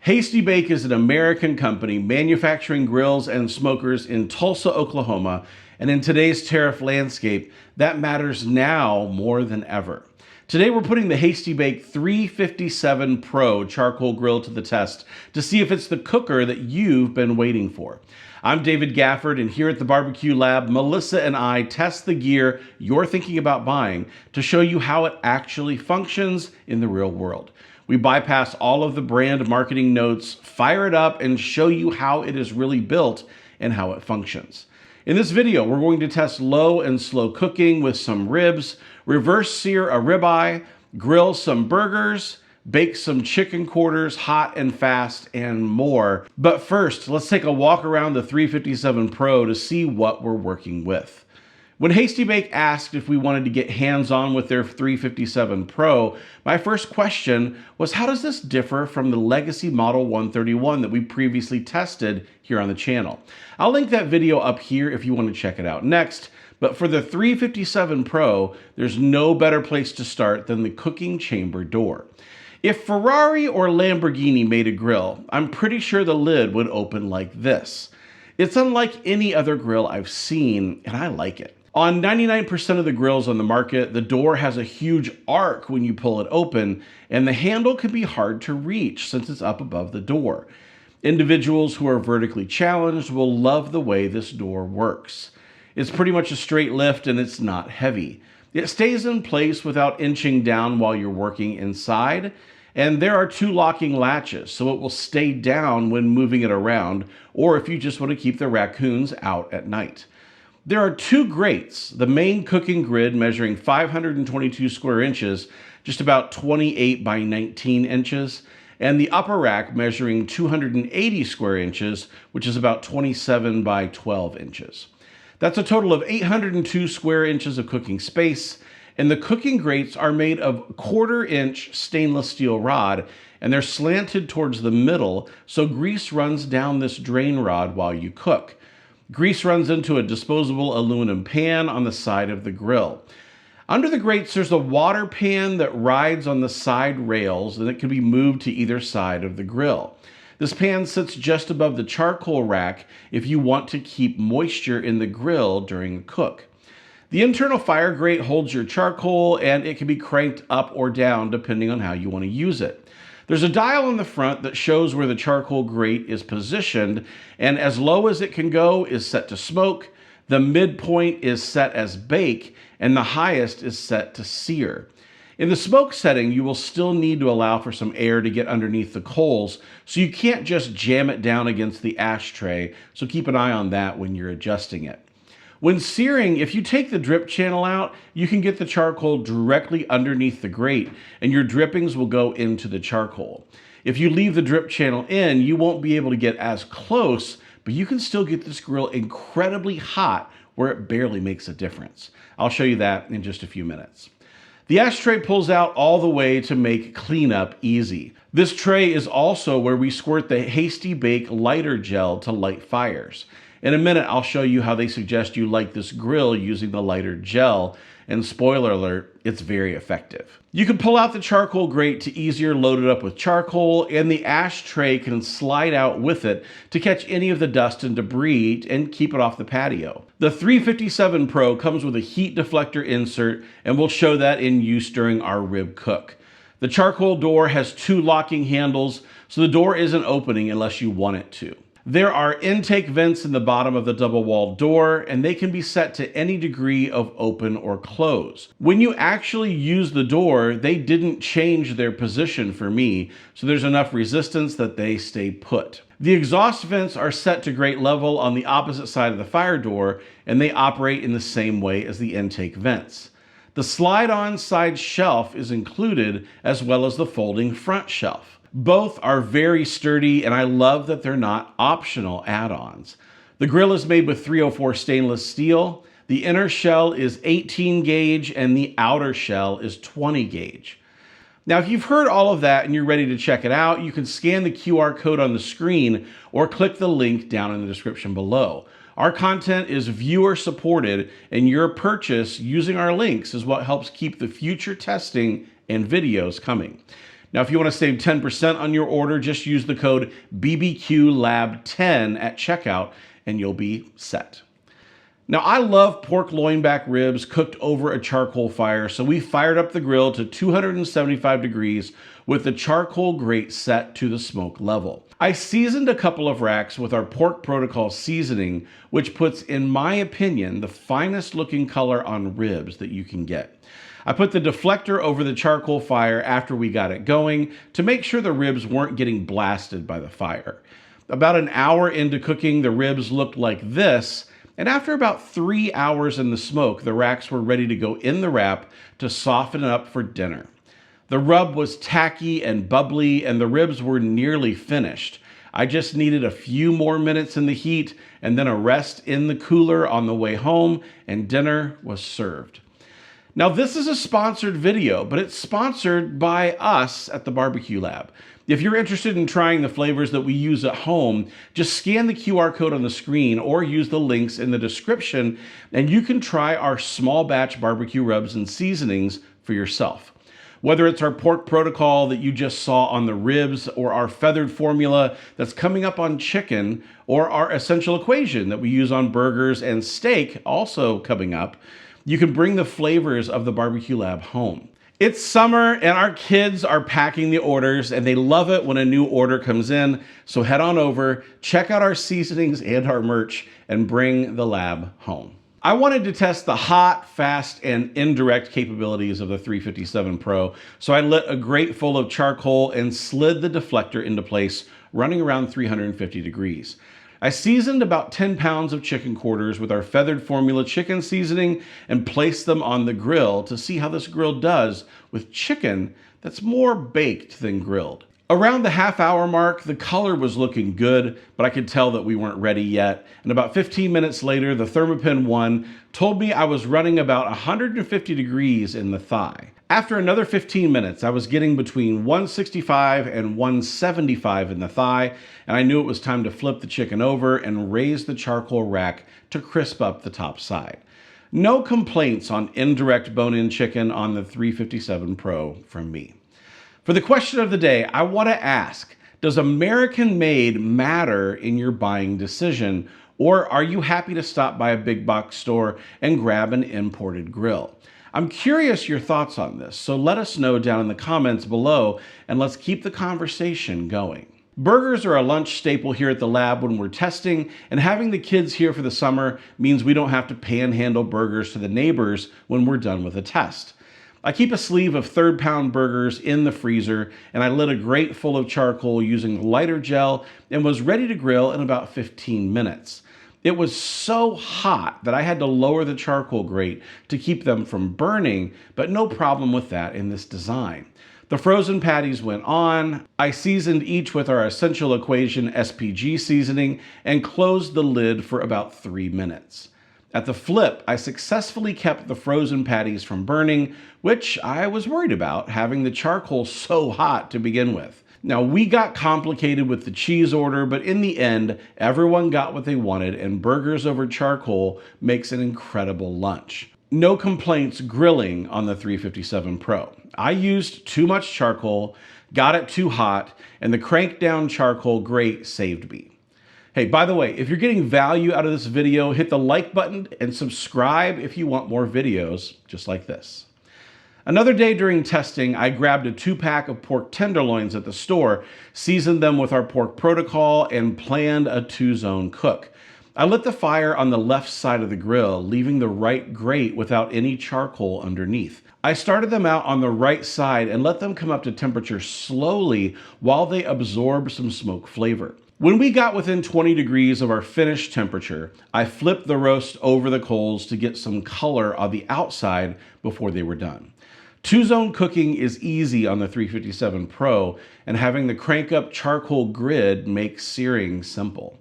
Hasty Bake is an American company manufacturing grills and smokers in Tulsa, Oklahoma, and in today's tariff landscape, that matters now more than ever. Today we're putting the Hasty Bake 357 Pro charcoal grill to the test to see if it's the cooker that you've been waiting for. I'm David Gafford, and here at the Barbecue Lab, Melissa and I test the gear you're thinking about buying to show you how it actually functions in the real world. We bypass all of the brand marketing notes, fire it up, and show you how it is really built and how it functions. In this video, we're going to test low and slow cooking with some ribs, reverse sear a ribeye, grill some burgers, bake some chicken quarters hot and fast, and more. But first, let's take a walk around the 357 Pro to see what we're working with. When Hasty Bake asked if we wanted to get hands-on with their 357 Pro, my first question was, how does this differ from the legacy Model 131 that we previously tested here on the channel? I'll link that video up here if you want to check it out next, but for the 357 Pro, there's no better place to start than the cooking chamber door. If Ferrari or Lamborghini made a grill, I'm pretty sure the lid would open like this. It's unlike any other grill I've seen, and I like it. On 99% of the grills on the market, the door has a huge arc when you pull it open, and the handle can be hard to reach since it's up above the door. Individuals who are vertically challenged will love the way this door works. It's pretty much a straight lift and it's not heavy. It stays in place without inching down while you're working inside, and there are two locking latches, so it will stay down when moving it around, or if you just want to keep the raccoons out at night. There are two grates, the main cooking grid measuring 522 square inches, just about 28 by 19 inches, and the upper rack measuring 280 square inches, which is about 27 by 12 inches. That's a total of 802 square inches of cooking space, and the cooking grates are made of 1/4 inch stainless steel rod, and they're slanted towards the middle, so grease runs down this drain rod while you cook. Grease runs into a disposable aluminum pan on the side of the grill. Under the grates, there's a water pan that rides on the side rails, and it can be moved to either side of the grill. This pan sits just above the charcoal rack if you want to keep moisture in the grill during the cook. The internal fire grate holds your charcoal, and it can be cranked up or down depending on how you want to use it. There's a dial on the front that shows where the charcoal grate is positioned, and as low as it can go is set to smoke, the midpoint is set as bake, and the highest is set to sear. In the smoke setting, you will still need to allow for some air to get underneath the coals, so you can't just jam it down against the ashtray, so keep an eye on that when you're adjusting it. When searing, if you take the drip channel out, you can get the charcoal directly underneath the grate, and your drippings will go into the charcoal. If you leave the drip channel in, you won't be able to get as close, but you can still get this grill incredibly hot where it barely makes a difference. I'll show you that in just a few minutes. The ashtray pulls out all the way to make cleanup easy. This tray is also where we squirt the Hasty Bake lighter gel to light fires. In a minute, I'll show you how they suggest you light this grill using the lighter gel, and spoiler alert, it's very effective. You can pull out the charcoal grate to easier load it up with charcoal, and the ashtray can slide out with it to catch any of the dust and debris and keep it off the patio. The 357 Pro comes with a heat deflector insert, and we'll show that in use during our rib cook. The charcoal door has two locking handles, so the door isn't opening unless you want it to. There are intake vents in the bottom of the double-walled door, and they can be set to any degree of open or close. When you actually use the door, they didn't change their position for me, so there's enough resistance that they stay put. The exhaust vents are set to grate level on the opposite side of the fire door, and they operate in the same way as the intake vents. The slide-on side shelf is included, as well as the folding front shelf. Both are very sturdy, and I love that they're not optional add-ons. The grill is made with 304 stainless steel. The inner shell is 18 gauge and the outer shell is 20 gauge. Now, if you've heard all of that and you're ready to check it out, you can scan the QR code on the screen or click the link down in the description below. Our content is viewer supported, and your purchase using our links is what helps keep the future testing and videos coming. Now, if you want to save 10% on your order, just use the code BBQLab10 at checkout and you'll be set. Now, I love pork loin back ribs cooked over a charcoal fire, so we fired up the grill to 275 degrees with the charcoal grate set to the smoke level. I seasoned a couple of racks with our pork protocol seasoning, which puts, in my opinion, the finest looking color on ribs that you can get. I put the deflector over the charcoal fire after we got it going to make sure the ribs weren't getting blasted by the fire. About an hour into cooking, the ribs looked like this, and after about 3 hours in the smoke, the racks were ready to go in the wrap to soften up for dinner. The rub was tacky and bubbly, and the ribs were nearly finished. I just needed a few more minutes in the heat and then a rest in the cooler on the way home, and dinner was served. Now, this is a sponsored video, but it's sponsored by us at the Barbecue Lab. If you're interested in trying the flavors that we use at home, just scan the QR code on the screen or use the links in the description, and you can try our small batch barbecue rubs and seasonings for yourself. Whether it's our pork protocol that you just saw on the ribs, or our feathered formula that's coming up on chicken, or our essential equation that we use on burgers and steak also coming up, you can bring the flavors of the Barbecue Lab home. It's summer and our kids are packing the orders and they love it when a new order comes in. So head on over, check out our seasonings and our merch, and bring the lab home. I wanted to test the hot, fast, and indirect capabilities of the 357 Pro. So I lit a grate full of charcoal and slid the deflector into place, running around 350 degrees. I seasoned about 10 pounds of chicken quarters with our feathered formula chicken seasoning and placed them on the grill to see how this grill does with chicken that's more baked than grilled. Around the half-hour mark, the color was looking good, but I could tell that we weren't ready yet. And about 15 minutes later, the Thermopin 1 told me I was running about 150 degrees in the thigh. After another 15 minutes, I was getting between 165 and 175 in the thigh, and I knew it was time to flip the chicken over and raise the charcoal rack to crisp up the top side. No complaints on indirect bone-in chicken on the 357 Pro from me. For the question of the day, I want to ask, does American-made matter in your buying decision, or are you happy to stop by a big box store and grab an imported grill? I'm curious your thoughts on this, so let us know down in the comments below, and let's keep the conversation going. Burgers are a lunch staple here at the lab when we're testing, and having the kids here for the summer means we don't have to panhandle burgers to the neighbors when we're done with a test. I keep a sleeve of third-pound burgers in the freezer, and I lit a grate full of charcoal using lighter gel and was ready to grill in about 15 minutes. It was so hot that I had to lower the charcoal grate to keep them from burning, but no problem with that in this design. The frozen patties went on. I seasoned each with our essential equation SPG seasoning and closed the lid for about 3 minutes. At the flip, I successfully kept the frozen patties from burning, which I was worried about, having the charcoal so hot to begin with. Now, we got complicated with the cheese order, but in the end, everyone got what they wanted, and burgers over charcoal makes an incredible lunch. No complaints grilling on the 357 Pro. I used too much charcoal, got it too hot, and the crank down charcoal grate saved me. Hey, by the way, if you're getting value out of this video, hit the like button and subscribe if you want more videos just like this. Another day during testing, I grabbed a 2-pack of pork tenderloins at the store, seasoned them with our pork protocol, and planned a 2-zone cook. I lit the fire on the left side of the grill, leaving the right grate without any charcoal underneath. I started them out on the right side and let them come up to temperature slowly while they absorbed some smoke flavor. When we got within 20 degrees of our finished temperature, I flipped the roast over the coals to get some color on the outside before they were done. 2-zone cooking is easy on the 357 Pro, and having the crank-up charcoal grid makes searing simple.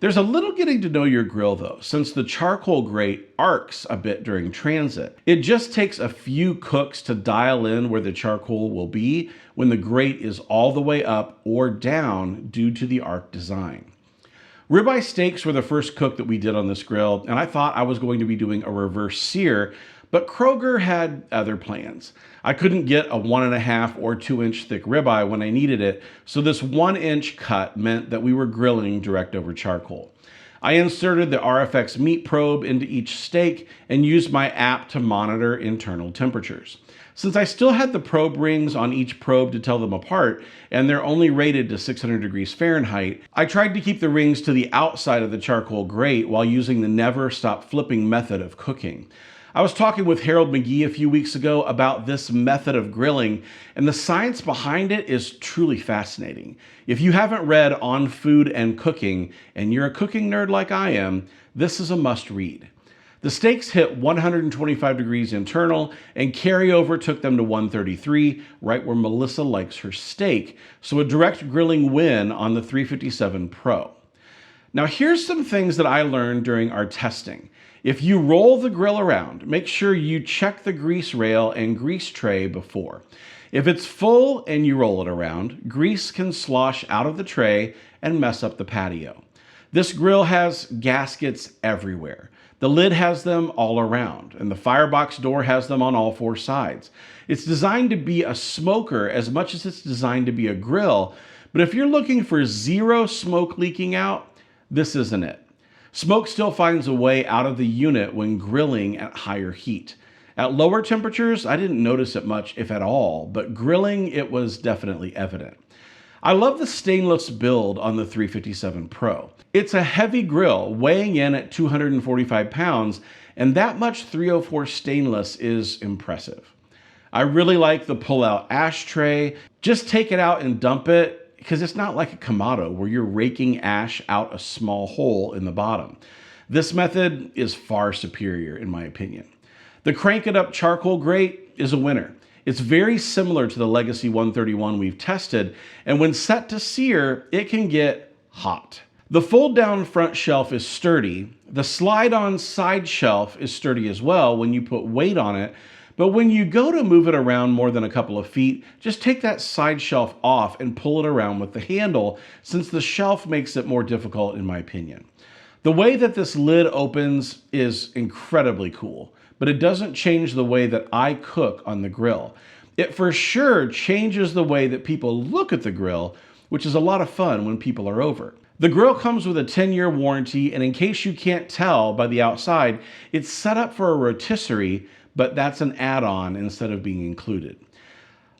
There's a little getting to know your grill though, since the charcoal grate arcs a bit during transit. It just takes a few cooks to dial in where the charcoal will be when the grate is all the way up or down due to the arc design. Ribeye steaks were the first cook that we did on this grill, and I thought I was going to be doing a reverse sear, But Kroger had other plans. I couldn't get a 1.5 or 2 inch thick ribeye when I needed it, so this 1 inch cut meant that we were grilling direct over charcoal. I inserted the RFX meat probe into each steak and used my app to monitor internal temperatures. Since I still had the probe rings on each probe to tell them apart, and they're only rated to 600 degrees Fahrenheit, I tried to keep the rings to the outside of the charcoal grate while using the never stop flipping method of cooking. I was talking with Harold McGee a few weeks ago about this method of grilling, and the science behind it is truly fascinating. If you haven't read On Food and Cooking, and you're a cooking nerd like I am, this is a must read. The steaks hit 125 degrees internal, and carryover took them to 133, right where Melissa likes her steak, so a direct grilling win on the 357 Pro. Now here's some things that I learned during our testing. If you roll the grill around, make sure you check the grease rail and grease tray before. If it's full and you roll it around, grease can slosh out of the tray and mess up the patio. This grill has gaskets everywhere. The lid has them all around, and the firebox door has them on all 4 sides. It's designed to be a smoker as much as it's designed to be a grill, but if you're looking for 0 smoke leaking out, this isn't it. Smoke still finds a way out of the unit when grilling at higher heat. At lower temperatures, I didn't notice it much, if at all, but grilling, it was definitely evident. I love the stainless build on the 357 Pro. It's a heavy grill weighing in at 245 pounds, and that much 304 stainless is impressive. I really like the pull-out ashtray. Just take it out and dump it, because it's not like a Kamado where you're raking ash out a small hole in the bottom. This method is far superior in my opinion. The Crank It Up charcoal grate is a winner. It's very similar to the Legacy 131 we've tested, and when set to sear, it can get hot. The fold-down front shelf is sturdy. The slide-on side shelf is sturdy as well when you put weight on it, but when you go to move it around more than a couple of feet, just take that side shelf off and pull it around with the handle, since the shelf makes it more difficult in my opinion. The way that this lid opens is incredibly cool, but it doesn't change the way that I cook on the grill. It for sure changes the way that people look at the grill, which is a lot of fun when people are over. The grill comes with a 10-year warranty, and in case you can't tell by the outside, it's set up for a rotisserie, but that's an add-on instead of being included.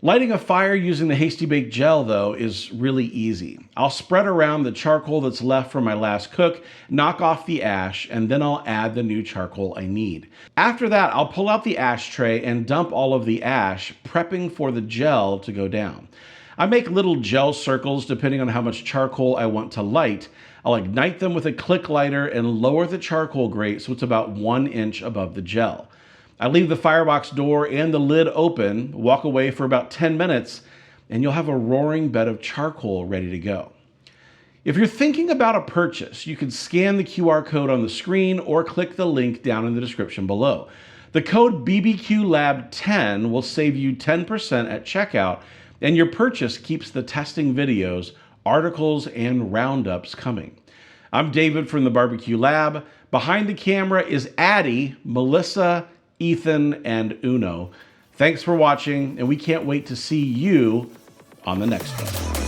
Lighting a fire using the Hasty Bake Gel, though, is really easy. I'll spread around the charcoal that's left from my last cook, knock off the ash, and then I'll add the new charcoal I need. After that, I'll pull out the ashtray and dump all of the ash, prepping for the gel to go down. I make little gel circles depending on how much charcoal I want to light. I'll ignite them with a click lighter and lower the charcoal grate so it's about 1 inch above the gel. I leave the firebox door and the lid open, walk away for about 10 minutes, and you'll have a roaring bed of charcoal ready to go. If you're thinking about a purchase, you can scan the QR code on the screen or click the link down in the description below. The code BBQLab10 will save you 10% at checkout, and your purchase keeps the testing videos, articles, and roundups coming. I'm David from the Barbecue Lab. Behind the camera is Addie, Melissa, Ethan, and Uno. Thanks for watching, and we can't wait to see you on the next one.